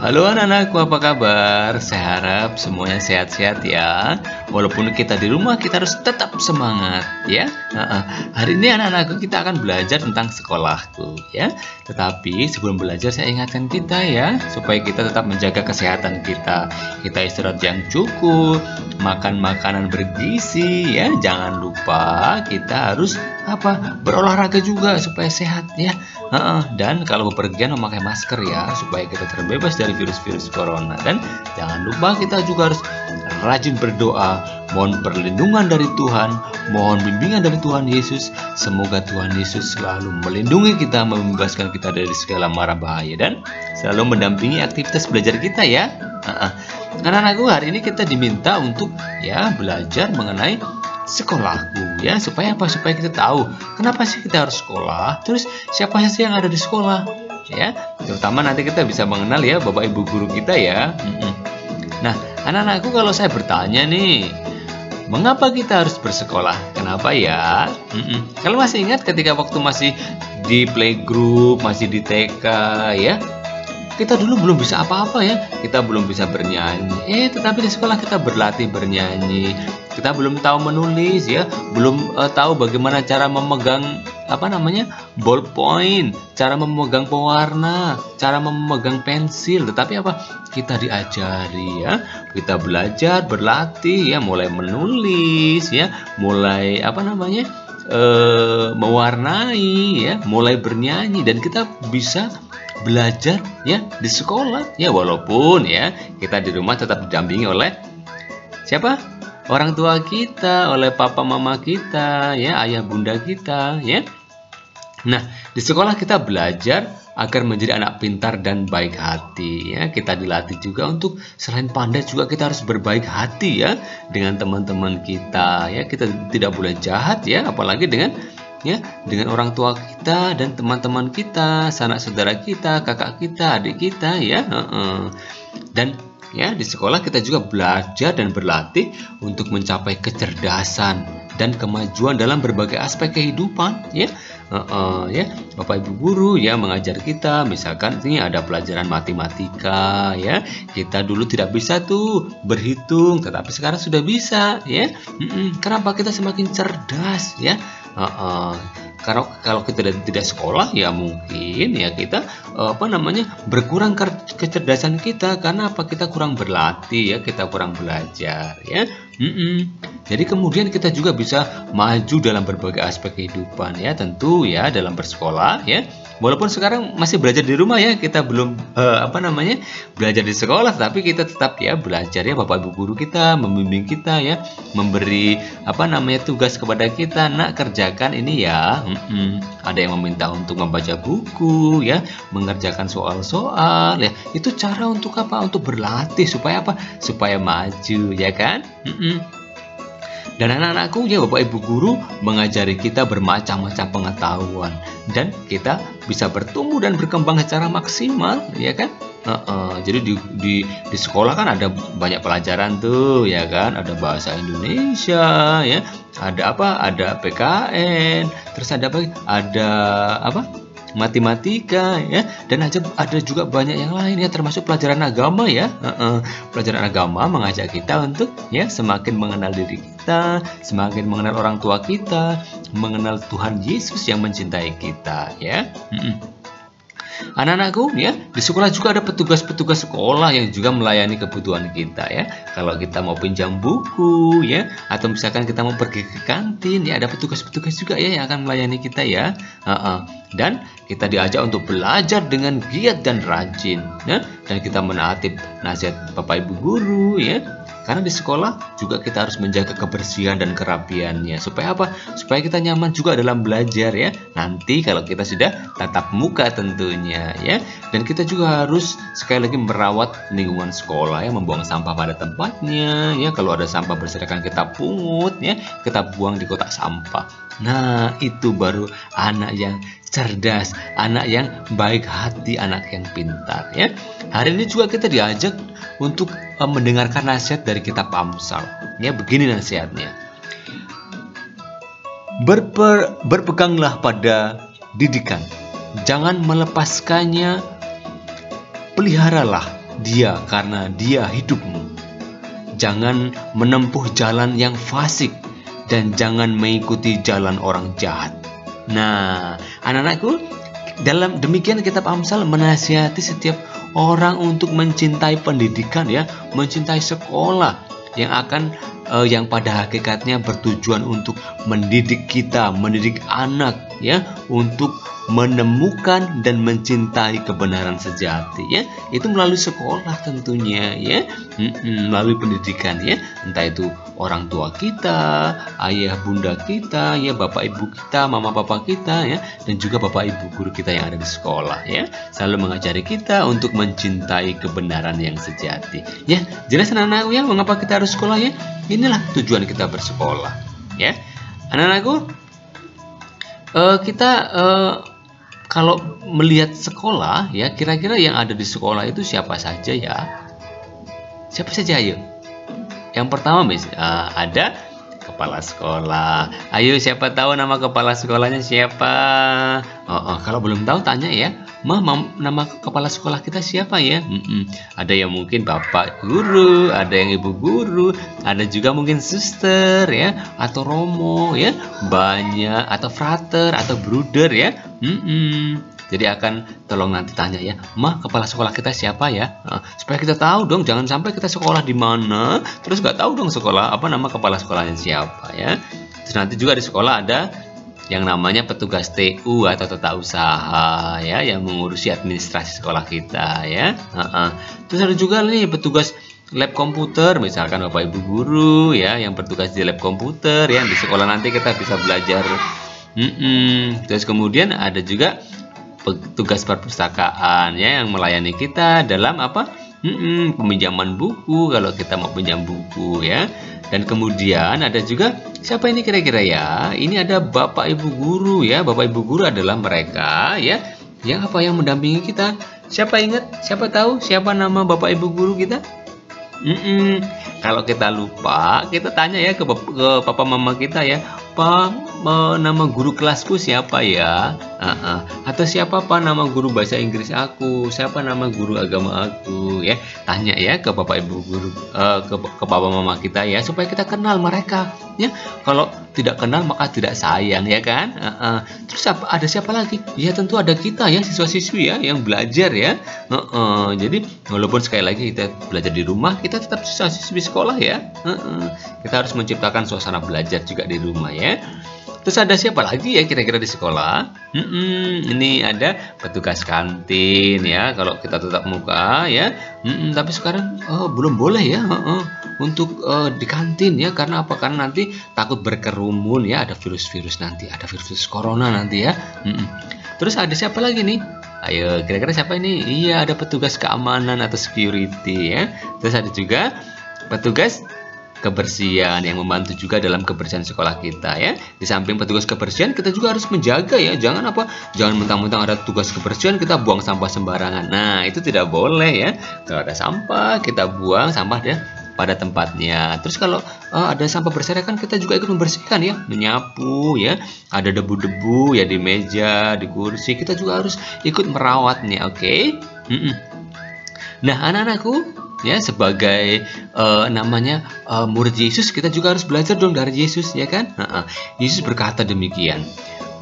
Halo anak-anakku, apa kabar? Saya harap semuanya sehat-sehat ya. Walaupun kita di rumah, kita harus tetap semangat ya. Hari ini anak-anakku kita akan belajar tentang sekolahku ya. Tetapi sebelum belajar saya ingatkan kita ya, supaya kita tetap menjaga kesehatan kita. Kita istirahat yang cukup, makan makanan bergizi ya. Jangan lupa kita harus berolahraga juga supaya sehat ya. Dan kalau bepergian memakai masker ya, supaya kita terbebas dari virus-virus corona. Dan jangan lupa kita juga harus rajin berdoa, mohon perlindungan dari Tuhan, mohon bimbingan dari Tuhan Yesus. Semoga Tuhan Yesus selalu melindungi kita, membebaskan kita dari segala mara bahaya, dan selalu mendampingi aktivitas belajar kita ya. Anak-anakku, hari ini kita diminta untuk ya belajar mengenai sekolahku ya, supaya kita tahu kenapa sih kita harus sekolah, terus siapa sih yang ada di sekolah ya, terutama nanti kita bisa mengenal ya bapak ibu guru kita ya. Nah anak-anakku, kalau saya bertanya nih, mengapa kita harus bersekolah, kenapa ya? Kalau masih ingat ketika waktu masih di playgroup, masih di TK ya, kita dulu belum bisa apa-apa ya, kita belum bisa bernyanyi, tetapi di sekolah kita berlatih bernyanyi. Kita belum tahu menulis ya, belum tahu bagaimana cara memegang ballpoint, cara memegang pewarna, cara memegang pensil. Tetapi kita diajari ya, kita belajar berlatih ya, mulai menulis ya, mulai mewarnai ya, mulai bernyanyi, dan kita bisa belajar ya di sekolah ya, walaupun ya kita di rumah tetap didampingi oleh siapa? Orang tua kita, oleh papa mama kita ya, ayah bunda kita ya. Nah, di sekolah kita belajar agar menjadi anak pintar dan baik hati ya. Kita dilatih juga untuk selain pandai juga kita harus berbaik hati ya dengan teman-teman kita ya. Kita tidak boleh jahat ya, apalagi dengan orang tua kita dan teman-teman kita, sanak saudara kita, kakak kita, adik kita ya. Dan ya di sekolah kita juga belajar dan berlatih untuk mencapai kecerdasan dan kemajuan dalam berbagai aspek kehidupan ya. Bapak ibu guru ya mengajar kita, misalkan ini ada pelajaran matematika ya, kita dulu tidak bisa tuh berhitung, tetapi sekarang sudah bisa ya. Kenapa? Kita semakin cerdas ya. Kalau kita tidak sekolah ya mungkin ya kita berkurang kecerdasan kita, karena kita kurang berlatih ya, kita kurang belajar ya. Jadi kemudian kita juga bisa maju dalam berbagai aspek kehidupan ya, tentu ya dalam bersekolah ya. Walaupun sekarang masih belajar di rumah ya, kita belum belajar di sekolah, tapi kita tetap ya belajar ya, bapak ibu guru kita membimbing kita ya, memberi tugas kepada kita, nak kerjakan ini ya. Ada yang meminta untuk membaca buku ya, mengerjakan soal-soal ya. Itu cara untuk untuk berlatih supaya supaya maju ya kan. Dan anak-anakku ya, bapak ibu guru mengajari kita bermacam-macam pengetahuan, dan kita bisa bertumbuh dan berkembang secara maksimal ya kan. Jadi di sekolah kan ada banyak pelajaran tuh ya kan, ada bahasa Indonesia ya, ada PKN, terus ada matematika ya, dan ada juga banyak yang lain ya, termasuk pelajaran agama ya. Pelajaran agama mengajak kita untuk ya semakin mengenal diri kita, semakin mengenal orang tua kita, mengenal Tuhan Yesus yang mencintai kita ya. Anak-anakku ya, di sekolah juga ada petugas-petugas sekolah yang juga melayani kebutuhan kita ya. Kalau kita mau pinjam buku ya, atau misalkan kita mau pergi ke kantin ya, ada petugas-petugas juga ya yang akan melayani kita ya. Dan kita diajak untuk belajar dengan giat dan rajin ya, dan kita menaati nasihat bapak ibu guru ya. Karena di sekolah juga kita harus menjaga kebersihan dan kerapiannya. Supaya supaya kita nyaman juga dalam belajar ya. Nanti kalau kita sudah tatap muka tentunya ya. Dan kita juga harus sekali lagi merawat lingkungan sekolah ya, membuang sampah pada tempatnya ya. Kalau ada sampah berserakan kita pungut ya, kita buang di kotak sampah. Nah, itu baru anak yang cerdas, anak yang baik hati, anak yang pintar ya. Hari ini juga kita diajak untuk mendengarkan nasihat dari kitab Amsal ya. Begini nasihatnya: berpeganglah pada didikan, jangan melepaskannya, peliharalah Dia karena Dia hidupmu. Jangan menempuh jalan yang fasik dan jangan mengikuti jalan orang jahat. Nah, anak-anakku, dalam demikian kitab Amsal menasihati setiap orang untuk mencintai pendidikan, ya, mencintai sekolah yang pada hakikatnya bertujuan untuk mendidik kita, mendidik anak, ya, untuk menemukan dan mencintai kebenaran sejati, ya, itu melalui sekolah tentunya, ya, melalui pendidikan, ya, entah itu orang tua kita, ayah bunda kita, ya, bapak ibu kita, mama papa kita, ya, dan juga bapak ibu guru kita yang ada di sekolah, ya, selalu mengajari kita untuk mencintai kebenaran yang sejati, ya. Jelas anak-anakku, ya, mengapa kita harus sekolah, ya? Inilah tujuan kita bersekolah, ya, anak-anakku. Kita kalau melihat sekolah, ya, kira-kira yang ada di sekolah itu siapa saja, ya? Siapa saja, ayo? Yang pertama, ada kepala sekolah. Ayo, siapa tahu nama kepala sekolahnya siapa? Kalau belum tahu tanya, ya. Nama kepala sekolah kita siapa, ya? Ada yang mungkin bapak guru, ada yang ibu guru, ada juga mungkin suster, ya, atau romo, ya, banyak, atau frater, atau bruder, ya. Jadi akan tolong nanti tanya, ya, kepala sekolah kita siapa, ya? Supaya kita tahu dong, jangan sampai kita sekolah di mana, terus nggak tahu dong sekolah nama kepala sekolahnya siapa, ya. Terus nanti juga di sekolah ada yang namanya petugas TU atau tata usaha, ya, yang mengurusi administrasi sekolah kita, ya. Terus ada juga nih petugas lab komputer, misalkan bapak ibu guru, ya, yang bertugas di lab komputer, ya, di sekolah nanti kita bisa belajar. Terus kemudian ada juga petugas perpustakaan, ya, yang melayani kita dalam peminjaman buku kalau kita mau pinjam buku, ya. Dan kemudian ada juga siapa ini kira-kira, ya? Ini ada bapak ibu guru, ya. Bapak ibu guru adalah mereka, ya, yang mendampingi kita. Siapa ingat? Siapa tahu siapa nama bapak ibu guru kita? Kalau kita lupa, kita tanya, ya, ke papa mama kita, ya. Nama guru kelasku siapa, ya? Atau siapa nama guru bahasa Inggris aku? Siapa nama guru agama aku, ya? Tanya, ya, ke bapak ibu guru, ke papa mama kita, ya, supaya kita kenal mereka, ya. Kalau tidak kenal maka tidak sayang, ya kan? Terus ada siapa lagi? Ya, tentu ada kita, ya, siswa-siswi, ya, yang belajar, ya. Jadi walaupun sekali lagi kita belajar di rumah, kita tetap siswa-siswi sekolah, ya. Kita harus menciptakan suasana belajar juga di rumah, ya. Terus ada siapa lagi, ya, kira-kira di sekolah? Ini ada petugas kantin, ya, kalau kita tetap muka, ya. Tapi sekarang belum boleh, ya, untuk di kantin, ya, karena apa? Karena nanti takut berkerumun, ya, ada virus-virus nanti, ada virus corona nanti, ya. Terus ada siapa lagi nih? Ayo, kira-kira siapa ini? Iya, ada petugas keamanan atau security, ya. Terus ada juga petugas kebersihan yang membantu juga dalam kebersihan sekolah kita, ya. Di samping petugas kebersihan, kita juga harus menjaga, ya. Jangan mentang-mentang ada tugas kebersihan kita buang sampah sembarangan. Nah, itu tidak boleh, ya. Kalau ada sampah, kita buang sampah dia pada tempatnya. Terus kalau ada sampah berserakan, kita juga ikut membersihkan, ya, menyapu, ya. Ada debu-debu, ya, di meja, di kursi, kita juga harus ikut merawatnya, oke? Nah, anak-anakku, ya, sebagai murid Yesus, kita juga harus belajar dong dari Yesus, ya kan? Yesus berkata demikian,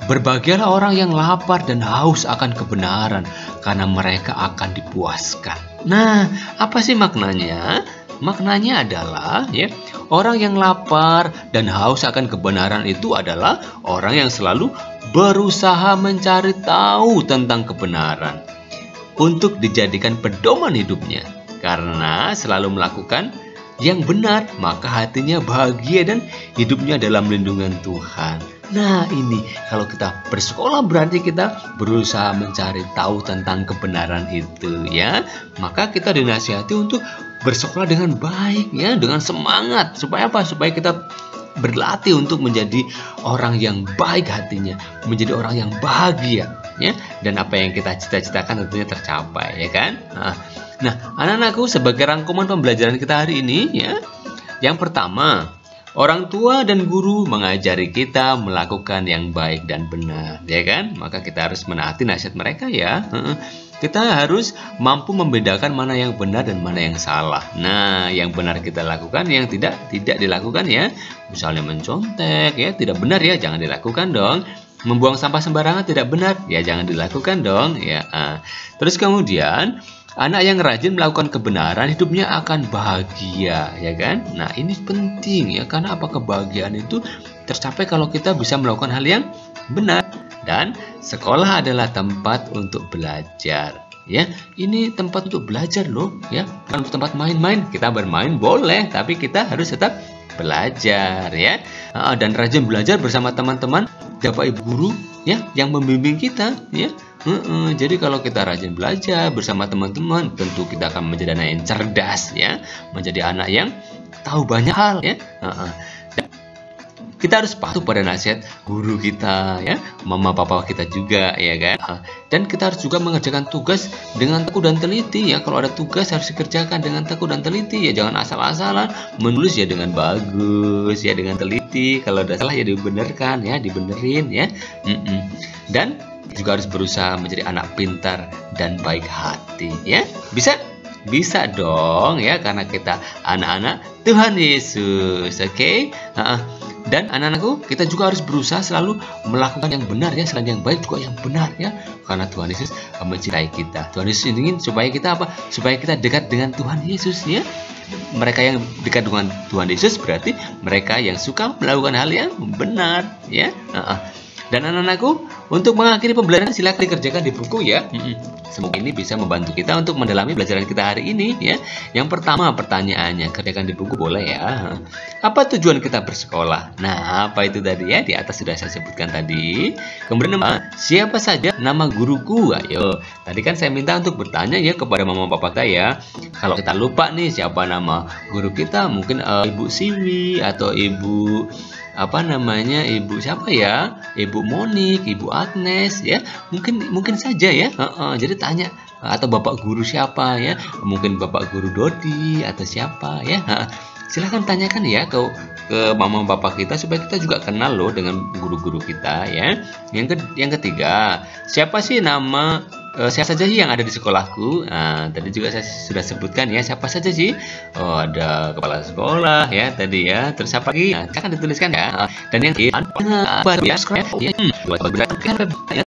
berbahagialah orang yang lapar dan haus akan kebenaran, karena mereka akan dipuaskan. Nah, apa sih maknanya? Maknanya adalah, ya, orang yang lapar dan haus akan kebenaran itu adalah orang yang selalu berusaha mencari tahu tentang kebenaran untuk dijadikan pedoman hidupnya. Karena selalu melakukan yang benar, maka hatinya bahagia dan hidupnya dalam lindungan Tuhan. Nah, ini kalau kita bersekolah berarti kita berusaha mencari tahu tentang kebenaran itu, ya. Maka kita dinasihati untuk bersekolah dengan baik, ya, dengan semangat. Supaya apa? Supaya kita berlatih untuk menjadi orang yang baik hatinya, menjadi orang yang bahagia, ya. Dan apa yang kita cita-citakan tentunya tercapai, ya kan? Nah, anak-anakku, sebagai rangkuman pembelajaran kita hari ini, ya, yang pertama, Orang tua dan guru mengajari kita melakukan yang baik dan benar, ya kan? Maka kita harus menaati nasihat mereka ya. Kita harus mampu membedakan mana yang benar dan mana yang salah. Nah, yang benar kita lakukan, yang tidak dilakukan ya. Misalnya mencontek ya, tidak benar ya, jangan dilakukan dong. Membuang sampah sembarangan tidak benar, ya jangan dilakukan dong ya. Terus kemudian anak yang rajin melakukan kebenaran hidupnya akan bahagia, ya kan? Nah, ini penting ya, karena apa, kebahagiaan itu tercapai kalau kita bisa melakukan hal yang benar. Dan sekolah adalah tempat untuk belajar. Ya, ini tempat untuk belajar loh, ya, bukan tempat main-main. Kita bermain boleh, tapi kita harus tetap belajar ya. Dan rajin belajar bersama teman-teman, Bapak Ibu guru ya yang membimbing kita ya. Jadi kalau kita rajin belajar bersama teman-teman, tentu kita akan menjadi anak yang cerdas ya, menjadi anak yang tahu banyak hal ya. Kita harus patuh pada nasihat guru kita ya, mama papa kita juga ya kan. Dan kita harus juga mengerjakan tugas dengan tekun dan teliti ya. Kalau ada tugas harus dikerjakan dengan tekun dan teliti ya, jangan asal-asalan. Menulis ya dengan bagus ya, dengan teliti. Kalau ada salah ya dibenarkan ya, dibenerin ya. Dan juga harus berusaha menjadi anak pintar dan baik hati ya. Bisa dong ya, karena kita anak-anak Tuhan Yesus. Oke? Dan anak-anakku, kita juga harus berusaha selalu melakukan yang benar ya, selain yang baik juga yang benar ya, karena Tuhan Yesus mencintai kita. Tuhan Yesus ingin supaya kita apa? Supaya kita dekat dengan Tuhan Yesus ya. Mereka yang dekat dengan Tuhan Yesus berarti mereka yang suka melakukan hal yang benar ya. Dan anak-anakku, untuk mengakhiri pembelajaran silakan dikerjakan di buku ya. Semoga ini bisa membantu kita untuk mendalami pelajaran kita hari ini ya. Yang pertama pertanyaannya, kerjakan di buku boleh ya. Apa tujuan kita bersekolah? Nah, apa itu tadi ya? Di atas sudah saya sebutkan tadi. Kemudian siapa saja nama guruku? Ayo, tadi kan saya minta untuk bertanya ya kepada mama papa kita ya. Kalau kita lupa nih siapa nama guru kita, mungkin Ibu Siwi atau Ibu Ibu siapa ya, Ibu Monik, Ibu Agnes ya, mungkin saja ya. Jadi tanya, atau bapak guru siapa ya, mungkin bapak guru Dodi atau siapa ya. Silahkan tanyakan ya ke mama bapak kita supaya kita juga kenal loh dengan guru-guru kita ya. Yang ketiga, siapa sih nama siapa saja sih yang ada di sekolahku? Nah, tadi juga saya sudah sebutkan ya, siapa saja sih? Oh, ada kepala sekolah ya tadi ya. Terus apa lagi? Nah, akan dituliskan ya. Dan yang